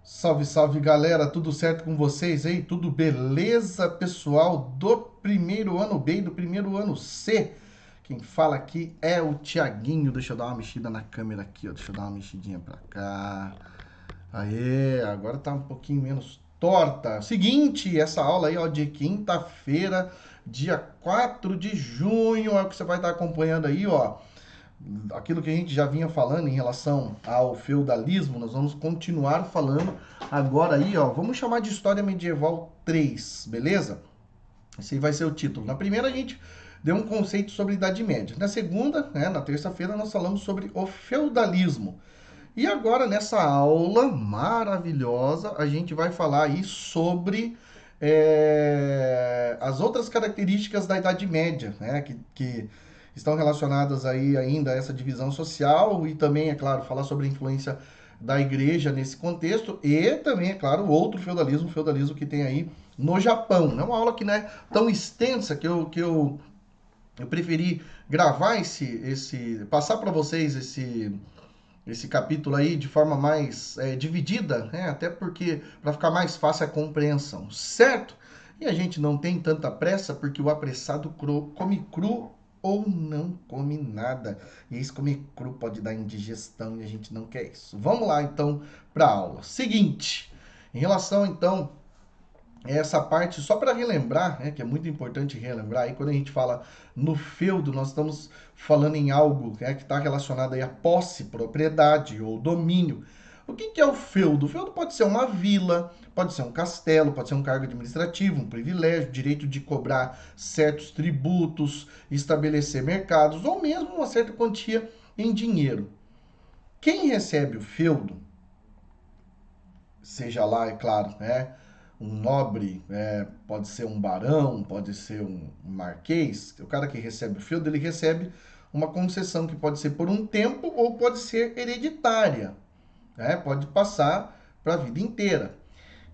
Salve, salve galera, tudo certo com vocês aí? Tudo beleza, pessoal do primeiro ano B e do primeiro ano C? Quem fala aqui é o Tiaguinho. Deixa eu dar uma mexida na câmera aqui, ó. Deixa eu dar uma mexidinha pra cá. Aê, agora tá um pouquinho menos torta. Seguinte, essa aula aí, ó, de quinta-feira, dia 4 de junho, é o que você vai estar acompanhando aí, ó, aquilo que a gente já vinha falando em relação ao feudalismo. Nós vamos continuar falando agora aí, ó. Vamos chamar de História Medieval 3, beleza? Esse aí vai ser o título. Na primeira a gente deu um conceito sobre a Idade Média. Na segunda, né, na terça-feira, nós falamos sobre o feudalismo. E agora, nessa aula maravilhosa, a gente vai falar aí sobre as outras características da Idade Média, né, que estão relacionadas aí ainda a essa divisão social e também, é claro, falar sobre a influência da igreja nesse contexto e também, é claro, o outro feudalismo, o feudalismo que tem aí no Japão. É uma aula que não é tão extensa que eu preferi gravar passar para vocês esse capítulo aí de forma mais dividida, né? Até porque para ficar mais fácil a compreensão, certo? E a gente não tem tanta pressa porque o apressado come cru ou não come nada. E esse comer cru pode dar indigestão e a gente não quer isso. Vamos lá então para a aula. Seguinte, em relação então essa parte, só para relembrar, né, que é muito importante relembrar, aí quando a gente fala no feudo, nós estamos falando em algo, né, que está relacionado aí à posse, propriedade ou domínio. O que é o feudo? O feudo pode ser uma vila, pode ser um castelo, pode ser um cargo administrativo, um privilégio, direito de cobrar certos tributos, estabelecer mercados ou mesmo uma certa quantia em dinheiro. Quem recebe o feudo, seja lá, é claro, né, um nobre, pode ser um barão, pode ser um marquês, o cara que recebe o feudo, ele recebe uma concessão que pode ser por um tempo ou pode ser hereditária, né? Pode passar para a vida inteira.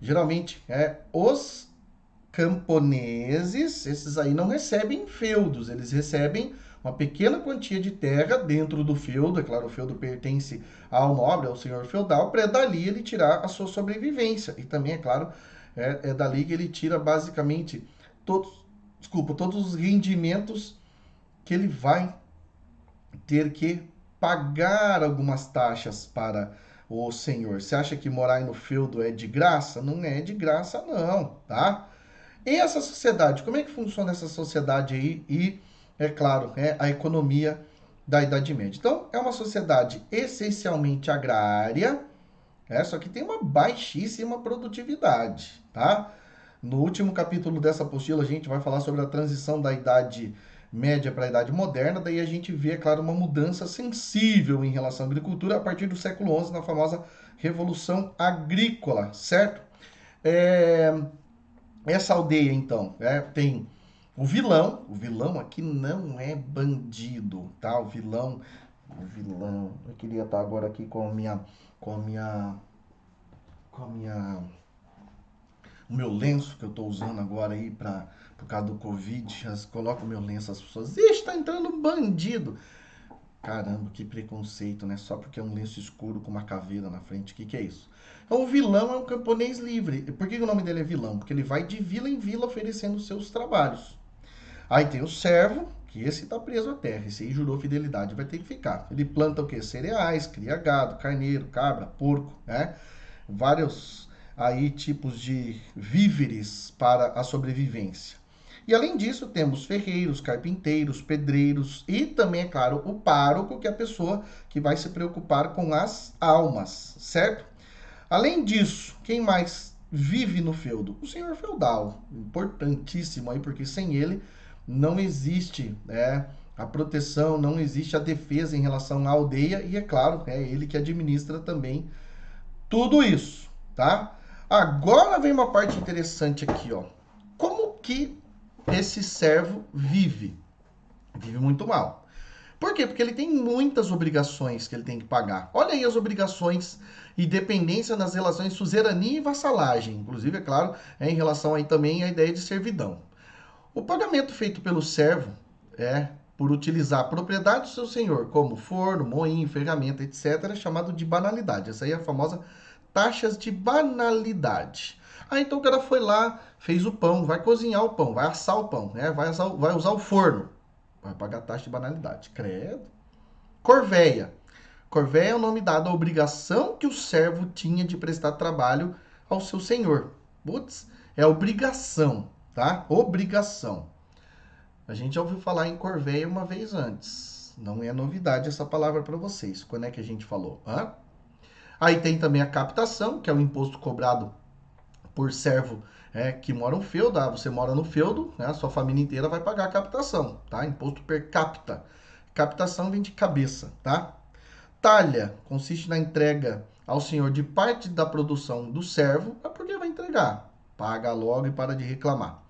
Geralmente, os camponeses, esses aí não recebem feudos, eles recebem uma pequena quantia de terra dentro do feudo. É claro, o feudo pertence ao nobre, ao senhor feudal, para dali ele tirar a sua sobrevivência. E também, é claro, é dali que ele tira basicamente todos os rendimentos que ele vai ter que pagar algumas taxas para o senhor. Você acha que morar no feudo é de graça? Não é de graça, não, tá? E essa sociedade, como é que funciona essa sociedade aí? E, é claro, a economia da Idade Média. Então, é uma sociedade essencialmente agrária, só que tem uma baixíssima produtividade, tá? No último capítulo dessa apostila, a gente vai falar sobre a transição da Idade Média para a Idade Moderna, daí a gente vê, é claro, uma mudança sensível em relação à agricultura a partir do século XI, na famosa Revolução Agrícola, certo? É, Essa aldeia, então, tem o vilão aqui não é bandido, tá? Eu queria estar agora aqui com a minha, com a minha, o meu lenço que eu tô usando agora aí por causa do Covid. Coloco o meu lenço, as pessoas, ixi, tá entrando um bandido. Caramba, que preconceito, né? Só porque é um lenço escuro com uma caveira na frente. O que é isso? Então, o vilão é um camponês livre. Por que o nome dele é vilão? Porque ele vai de vila em vila oferecendo seus trabalhos. Aí tem o servo, que esse tá preso à terra. Esse aí jurou fidelidade, vai ter que ficar. Ele planta o quê? Cereais, cria gado, carneiro, cabra, porco, né? Vários aí tipos de víveres para a sobrevivência. E além disso, temos ferreiros, carpinteiros, pedreiros e também, é claro, o pároco, que é a pessoa que vai se preocupar com as almas, certo? Além disso, quem mais vive no feudo? O senhor feudal, importantíssimo aí, porque sem ele não existe a proteção, não existe a defesa em relação à aldeia e, é claro, é ele que administra também tudo isso, tá? Agora vem uma parte interessante aqui, ó. Como que esse servo vive? Vive muito mal. Por quê? Porque ele tem muitas obrigações que ele tem que pagar. Olha aí as obrigações e dependência nas relações suzerania e vassalagem. Inclusive, é claro, em relação aí também à ideia de servidão. O pagamento feito pelo servo por utilizar a propriedade do seu senhor, como forno, moinho, ferramenta, etc., é chamado de banalidade. Essa aí é a famosa taxas de banalidade. Ah, então o cara foi lá, fez o pão, vai cozinhar o pão, vai assar o pão, né? Vai usar o forno. Vai pagar taxa de banalidade. Credo. Corveia. Corveia é o nome dado à obrigação que o servo tinha de prestar trabalho ao seu senhor. Putz, é obrigação, tá? Obrigação. A gente já ouviu falar em corveia uma vez antes. Não é novidade essa palavra para vocês. Quando é que a gente falou? Hã? Aí tem também a captação, que é o imposto cobrado por servo que mora no feudo. Ah, você mora no feudo, né? A sua família inteira vai pagar a captação, tá? Imposto per capita. Captação vem de cabeça, tá? Talha consiste na entrega ao senhor de parte da produção do servo, mas por que vai entregar? Paga logo e para de reclamar.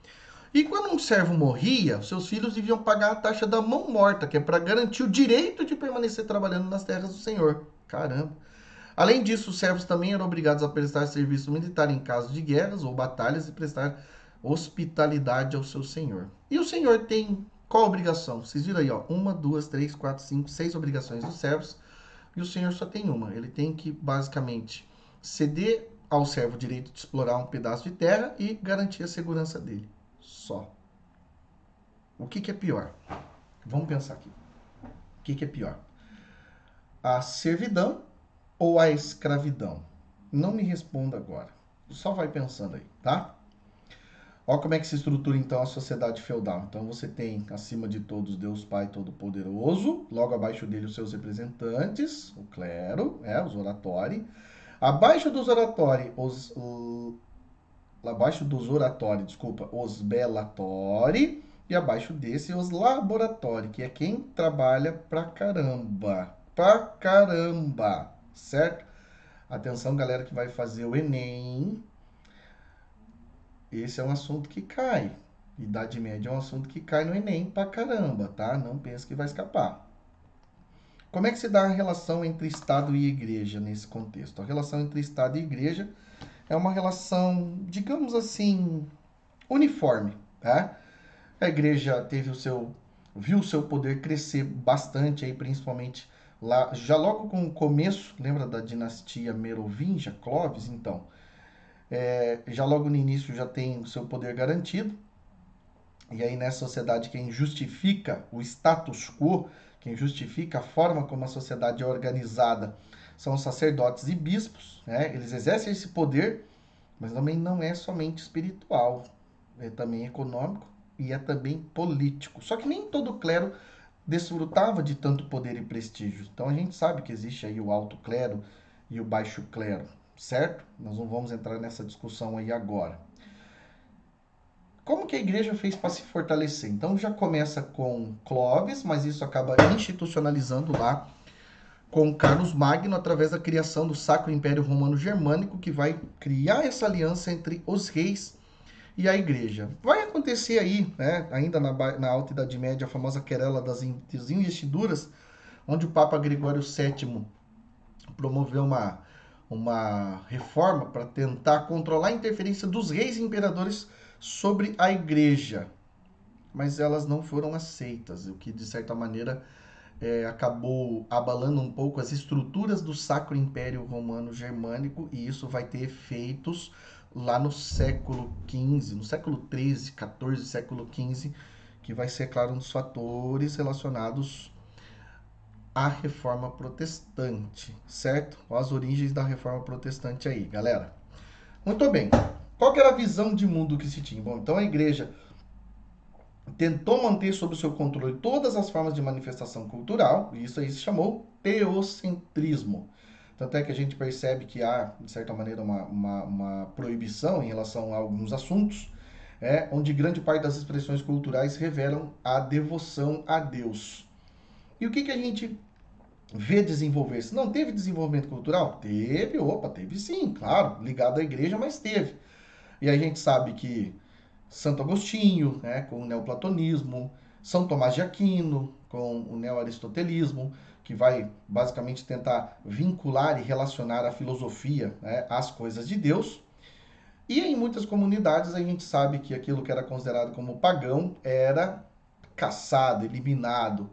E quando um servo morria, seus filhos deviam pagar a taxa da mão morta, que é para garantir o direito de permanecer trabalhando nas terras do senhor. Caramba. Além disso, os servos também eram obrigados a prestar serviço militar em caso de guerras ou batalhas e prestar hospitalidade ao seu senhor. E o senhor tem qual obrigação? Vocês viram aí, ó, 1, 2, 3, 4, 5, 6 obrigações dos servos e o senhor só tem uma. Ele tem que, basicamente, ceder ao servo o direito de explorar um pedaço de terra e garantir a segurança dele. Só. O que é pior? Vamos pensar aqui. O que é pior? A servidão ou a escravidão? Não me responda agora. Só vai pensando aí, tá? Olha como é que se estrutura então a sociedade feudal. Então você tem acima de todos Deus Pai Todo-Poderoso, logo abaixo dele os seus representantes, o clero, os oratori. Abaixo dos oratori, os belatori. E abaixo desse, os laboratori, que é quem trabalha pra caramba. Pra caramba, certo? Atenção, galera que vai fazer o Enem. Esse é um assunto que cai. Idade Média é um assunto que cai no Enem pra caramba, tá? Não pense que vai escapar. Como é que se dá a relação entre Estado e Igreja nesse contexto? A relação entre Estado e Igreja é uma relação, digamos assim, uniforme, tá? A Igreja viu o seu poder crescer bastante aí, principalmente lá, já logo com o começo, lembra da dinastia Merovingia, Clovis, então, já logo no início já tem o seu poder garantido. E aí nessa sociedade quem justifica o status quo, quem justifica a forma como a sociedade é organizada, são os sacerdotes e bispos, né? Eles exercem esse poder, mas também não é somente espiritual, é também econômico e é também político. Só que nem todo clero desfrutava de tanto poder e prestígio. Então a gente sabe que existe aí o alto clero e o baixo clero, certo? Nós não vamos entrar nessa discussão aí agora. Como que a igreja fez para se fortalecer? Então já começa com Clovis, mas isso acaba institucionalizando lá com Carlos Magno através da criação do Sacro Império Romano Germânico, que vai criar essa aliança entre os reis e a igreja. Vai acontecer aí, né, ainda na Alta Idade Média, a famosa querela das investiduras, onde o Papa Gregório VII promoveu uma reforma para tentar controlar a interferência dos reis e imperadores sobre a igreja. Mas elas não foram aceitas, o que de certa maneira acabou abalando um pouco as estruturas do Sacro Império Romano Germânico, e isso vai ter efeitos lá no século XV, no século XIII, XIV, século XV, que vai ser, claro, um dos fatores relacionados à Reforma Protestante, certo? As origens da Reforma Protestante aí, galera. Muito bem. Qual que era a visão de mundo que se tinha? Bom, então a igreja tentou manter sob o seu controle todas as formas de manifestação cultural, e isso aí se chamou teocentrismo. Tanto é que a gente percebe que há, de certa maneira, uma proibição em relação a alguns assuntos, onde grande parte das expressões culturais revelam a devoção a Deus. E o que a gente vê desenvolver-se? Não teve desenvolvimento cultural? Teve sim, claro, ligado à igreja, mas teve. E a gente sabe que Santo Agostinho, né, com o neoplatonismo, São Tomás de Aquino, com o neoaristotelismo, que vai basicamente tentar vincular e relacionar a filosofia, né, às coisas de Deus. E em muitas comunidades a gente sabe que aquilo que era considerado como pagão era caçado, eliminado.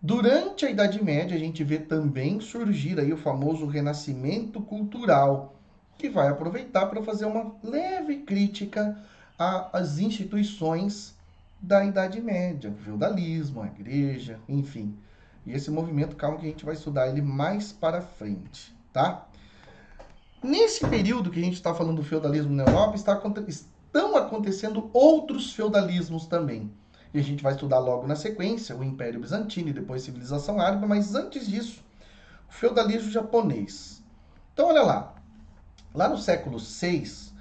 Durante a Idade Média a gente vê também surgir aí o famoso renascimento cultural, que vai aproveitar para fazer uma leve crítica às instituições da Idade Média, o feudalismo, a igreja, enfim. E esse movimento, calma que a gente vai estudar ele mais para frente, tá? Nesse período que a gente está falando do feudalismo na Europa, estão acontecendo outros feudalismos também. E a gente vai estudar logo na sequência o Império Bizantino e depois a Civilização Árabe, mas antes disso, o feudalismo japonês. Então, olha lá. Lá no século VI,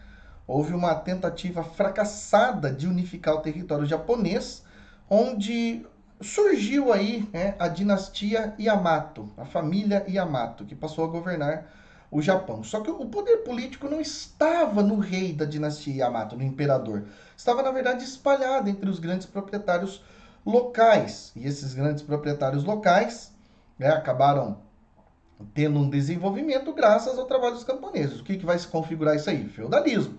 houve uma tentativa fracassada de unificar o território japonês, onde surgiu aí a dinastia Yamato, a família Yamato, que passou a governar o Japão. Só que o poder político não estava no rei da dinastia Yamato, no imperador. Estava, na verdade, espalhado entre os grandes proprietários locais. E esses grandes proprietários locais acabaram tendo um desenvolvimento graças ao trabalho dos camponeses. O que vai se configurar isso aí? Feudalismo.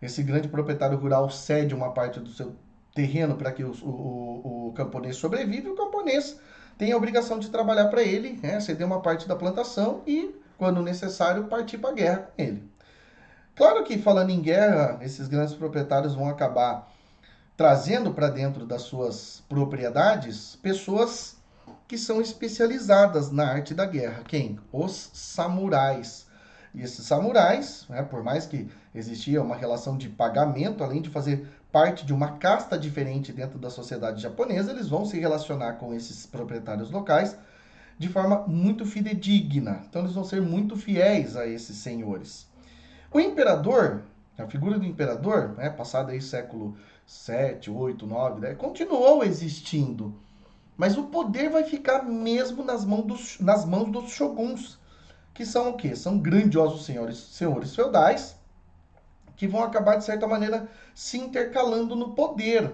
Esse grande proprietário rural cede uma parte do seu terreno para que o camponês sobreviva e o camponês tem a obrigação de trabalhar para ele, ceder uma parte da plantação e, quando necessário, partir para a guerra com ele. Claro que, falando em guerra, esses grandes proprietários vão acabar trazendo para dentro das suas propriedades pessoas que são especializadas na arte da guerra. Quem? Os samurais. E esses samurais, por mais que existia uma relação de pagamento, além de fazer parte de uma casta diferente dentro da sociedade japonesa, eles vão se relacionar com esses proprietários locais de forma muito fidedigna. Então eles vão ser muito fiéis a esses senhores. O imperador, a figura do imperador, passado aí século 7, 8, 9, 10, continuou existindo. Mas o poder vai ficar mesmo nas mãos dos shoguns, que são o quê? São grandiosos senhores feudais, que vão acabar, de certa maneira, se intercalando no poder.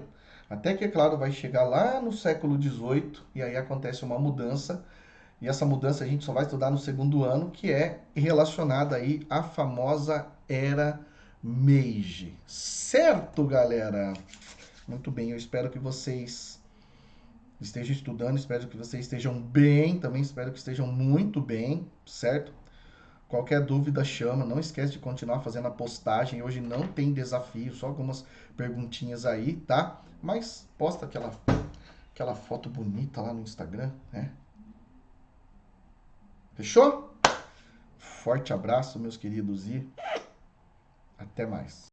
Até que, é claro, vai chegar lá no século XVIII, e aí acontece uma mudança, e essa mudança a gente só vai estudar no segundo ano, que é relacionada aí à famosa Era Meiji. Certo, galera? Muito bem, eu espero que vocês estejam estudando, espero que vocês estejam bem, também espero que estejam muito bem, certo? Qualquer dúvida chama, não esquece de continuar fazendo a postagem, hoje não tem desafio, só algumas perguntinhas aí, tá? Mas posta aquela foto bonita lá no Instagram, né? Fechou? Forte abraço, meus queridos, e até mais.